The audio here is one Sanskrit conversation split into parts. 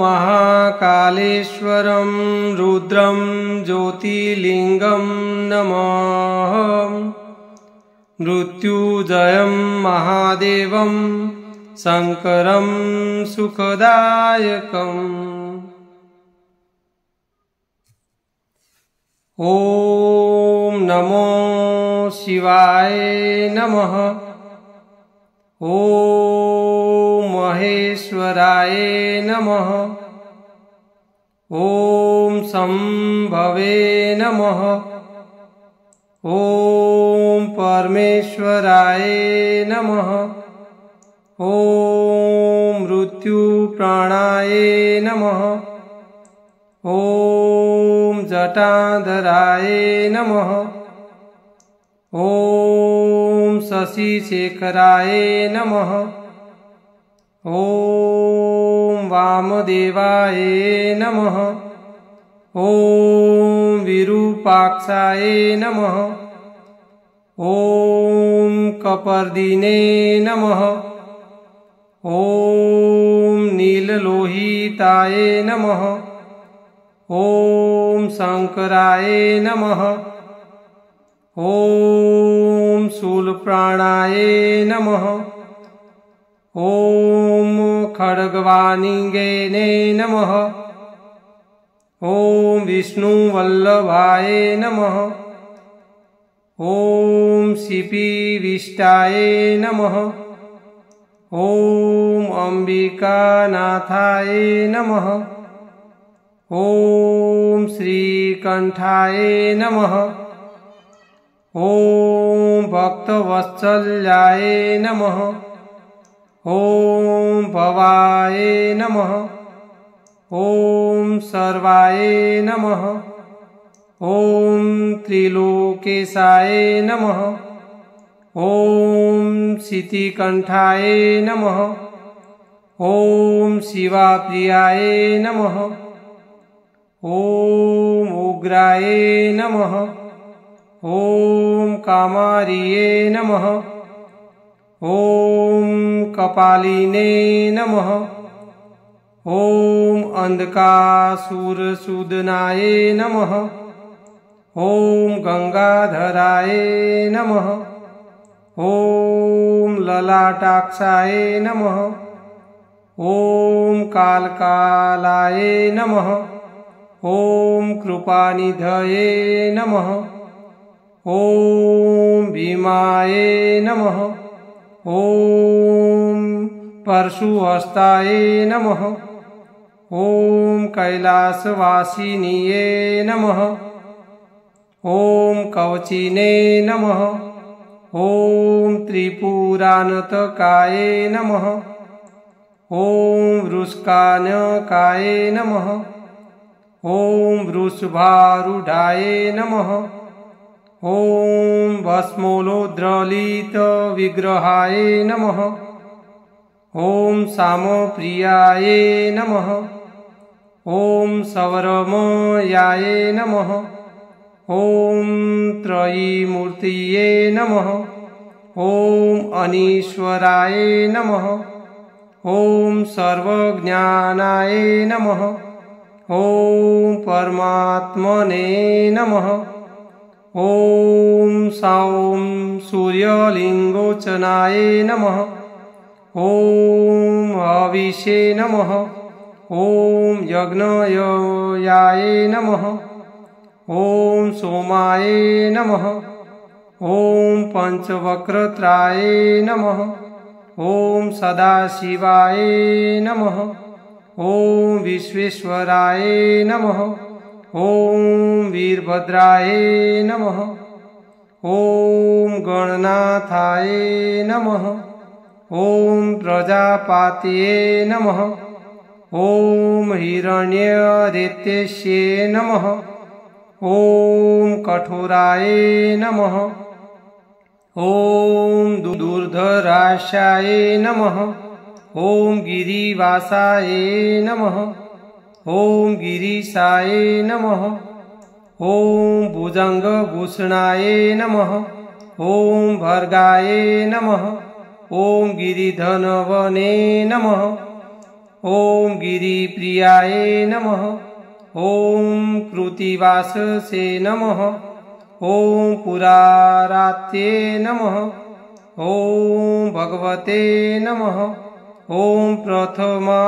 महाकालेश्वरं रुद्रं ज्योतिर्लिङ्गं नमः। मृत्युंजयं महादेवं शङ्करं सुखदायकम्। ॐ नमो शिवाय नमः। ॐ महेश्वराय नमः। ॐ शम्भवे नमः। ॐ परमेश्वराय नमः। ॐ मृत्युप्राणाय नमः। ॐ जटाधराय नमः। ॐ शशिशेखराय नमः। ॐ वामदेवाय नमः। ॐ विरूपाक्षाय नमः। ॐ कपर्दिने नमः। ॐ नीललोहिताय नमः। ॐ शङ्कराय नमः। ॐ शूलप्राणाय नमः। ॐ खड्गवाणिगे नमः। ॐ विष्णुवल्लभाय नमः। ॐ शिपिविष्टाय नमः। ॐ अम्बिकानाथाय नमः। ॐ श्रीकण्ठाय नमः। ॐ भक्तवत्सल्याय नमः। ॐ भवाय नमः। ॐ सर्वाय नमः। ॐ त्रिलोकेशाय नमः। ॐ शितिकण्ठाय नमः। ॐ शिवाप्रियाय नमः। ॐ उग्राय नमः। ॐ कामार्ये नमः। ॐ कपालिने नमः। ॐ अंधकासुरसूदनाय नमः। ॐ गंगाधराय नमः। ॐ ललाटाक्षाय नमः। ॐ कालकालाय नमः। ॐ कृपानिधये नमः। ॐ भीमाय नमः। ॐ परशुहस्ताय नमः। ॐ कैलासवासिनीये नमः। ॐ कवचिने नमः। ॐ त्रिपुरान्तकाय नमः। ॐ वृषकानकाय नमः। ॐ वृषभारूढाय नमः। ॐ भस्मोलोद्रलितविग्रहाय नमः। ॐ सामप्रियाय नमः। ॐ सवरमयाय नमः। ॐ त्रयीमूर्तये नमः। ॐ अनीश्वराय नमः। ॐ सर्वज्ञानाय नमः। ॐ परमात्मने नमः। ॐ सौं सूर्यलिङ्गोचनाय नमः। ॐ हविषे नमः। ॐ यज्ञयाय नमः। ॐ सोमाय नमः। ॐ पंचवक्रत्राय नमः। ॐ सदाशिवाय नमः। ॐ विश्वेश्वराय नमः। ॐ वीरभद्राय नमः। ॐ गणनाथाय नमः। ॐ प्रजापतये नमः। ॐ हिरण्यरेतस्ये नमः। ॐ कठोराय नमः। ॐ दुर्धराशाय नमः। ॐ गिरिवासाय नमः। ॐ गिरीशाय नमः। ॐ भुजंगभूषणाय नमः। ॐ भर्गाय नमः। ॐ गिरिधनवने नमः। ॐ गिरिप्रियाय नमः। ॐ कृत्तिवाससे नमः। ॐ पुरारात्ये नमः। ॐ भगवते नमः। ॐ प्रथमाधियाय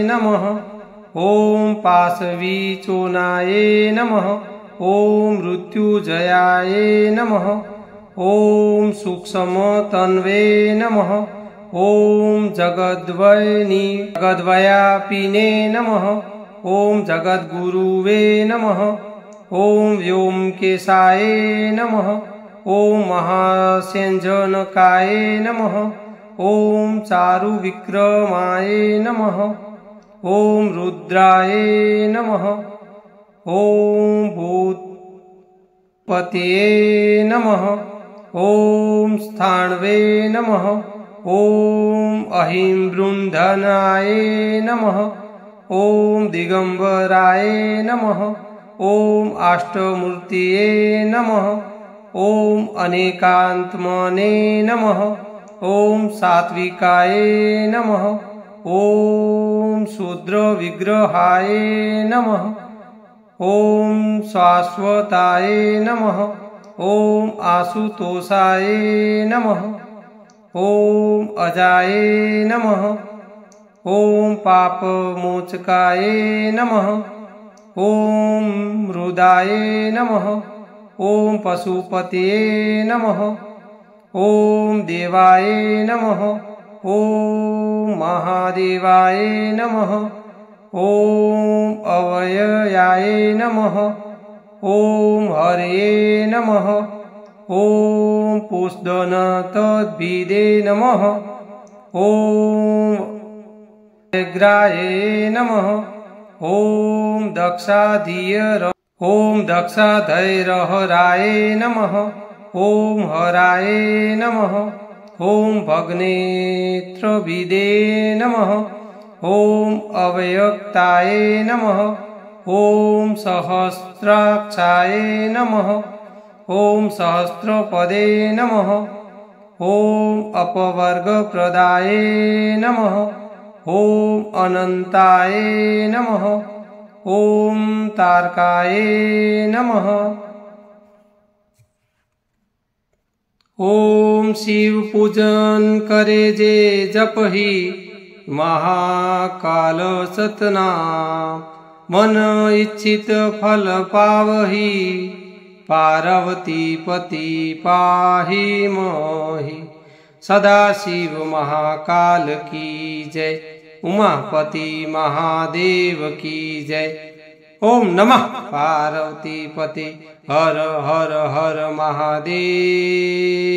नमः। ॐ पाशविचोनाय नमः। ॐ मृत्युजयाय नमः। ॐ सूक्ष्मतन्वे नमः। ॐ जगद्व्यापिने नमः। ॐ जगद्गुरुवे नमः। ॐ व्योमकेशाय नमः। ॐ महासेंजनकाय नमः। ॐ चारुविक्रमाय नमः। ॐ रुद्राय नमः। ॐ भूतपतये नमः। ॐ स्थाणवे नमः। ॐ अहिंवृन्धनाय नमः। ॐ दिगंबराय नमः। ॐ अष्टमूर्तये नमः। ॐ अनेकात्मने नमः। ॐ सात्विकाय नमः। ॐ शूद्रविग्रहाय नमः। ॐ शाश्वताय नमः। ॐ आशुतोषाय नमः। ॐ अजाय नमः। ॐ पापमोचकाय नमः। ॐ मृदाय नमः। ॐ पशुपतये नमः। ॐ देवाय नमः। ॐ महादेवाय नमः। ॐ अव्ययाय नमः। ॐ हरये नमः। ॐ पुष्दनतद्भिदे नमः। ॐ अग्राय नमः। ॐ दक्षाधैर्हराय नमः। ॐ हराय नमः। ॐ भग्नेत्रभिदे नमः। ॐ अव्यक्ताय नमः। ॐ सहस्राक्षाय नमः। ॐ सहस्रपदे नमः। ॐ अपवर्गप्रदाय नमः। ॐ अनन्ताय नमः। ॐ तारकाय नमः। ॐ शिव पूजन करे जे जपहि महाकाल सतनाम। मन इच्छित फल पावहि पार्वती पति पाहि मोहि। सदाशिव महाकाल की जय। उमापति महादेव की जय। ओम नमः पार्वती पते हर हर हर महादेव।